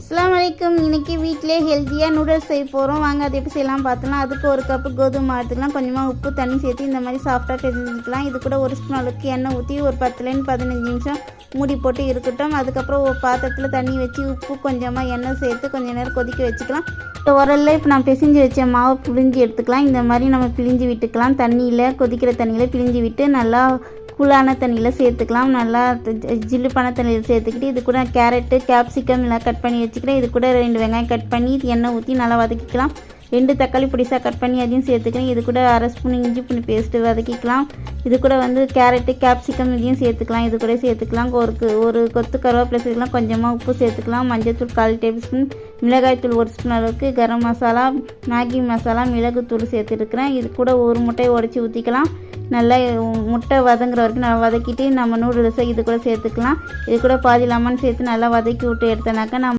அஸ்ஸலாமு அலைக்கும். இன்றைக்கி வீட்டிலே ஹெல்த்தியாக நூடுல்ஸ் செய்ய போகிறோம். வாங்க அதை எப்படி செய்யலாம் பார்த்தலாம். அதுக்கு ஒரு கப்பு கோதுமை மாவு எடுத்துக்கலாம். கொஞ்சமாக உப்பு தண்ணி சேர்த்து இந்த மாதிரி சாஃப்டாக செஞ்சுக்கலாம். இது கூட ஒரு ஸ்பூன் அளவுக்கு எண்ணெய் ஊற்றி ஒரு 10லேருந்து 15 நிமிஷம் மூடி போட்டு இருக்கட்டும். அதுக்கப்புறம் ஒரு பாத்திரத்தில் தண்ணி வச்சு உப்பு கொஞ்சமாக எண்ணெய் சேர்த்து கொஞ்சம் நேரம் கொதிக்க வச்சுக்கலாம். உரல்ல இப்போ நான் பிழிஞ்சு வச்ச மாவு பிழிஞ்சு எடுத்துக்கலாம். இந்த மாதிரி நம்ம பிழிஞ்சு விட்டுக்கலாம். தண்ணியில் கொதிக்கிற தண்ணியில் பிழிஞ்சு விட்டு நல்லா கூலான தண்ணியில் சேர்த்துக்கலாம். நல்லா ஜில்லுப்பான தண்ணியில் சேர்த்துக்கிட்டு இது கூட கேரட்டு கேப்சிகம் எல்லாம் கட் பண்ணி வச்சுக்கிறேன். இது கூட 2 வெங்காயம் கட் பண்ணி எண்ணெய் ஊற்றி நல்லா வதக்கிக்கலாம். 2 தக்காளி பொடிசாக கட் பண்ணி அதையும் சேர்த்துக்கிறேன். இது கூட 1/2 ஸ்பூன் இஞ்சி பூண்டு பேஸ்ட்டு வதக்கிக்கலாம். இது கூட கேரட்டு கேப்சிகம் இதையும் சேர்த்துக்கலாம். இது கூட சேர்த்துக்கலாம். ஒரு கொத்து கருவேப்பிலை சேர்த்துக்கலாம். கொஞ்சமாக உப்பு சேர்த்துக்கலாம். மஞ்சள்தூள் 1/4 டேபிள் ஸ்பூன், மிளகாய்த்தூள் 1 ஸ்பூன் அளவுக்கு, கரம் மசாலா, மேகி மசாலா, மிளகுத்தூள் சேர்த்துருக்குறேன். இது கூட ஒரு முட்டையை உடச்சி ஊற்றிக்கலாம். நல்லா முட்டை வதங்குற வரைக்கும் நல்லா வதக்கிட்டு நம்ம நூடுல்ஸை இது கூட சேர்த்துக்கலாம். இது கூட பாதி லெமன் சேர்த்து நல்லா வதக்கி விட்டு எடுத்தோன்னாக்கா நம்ம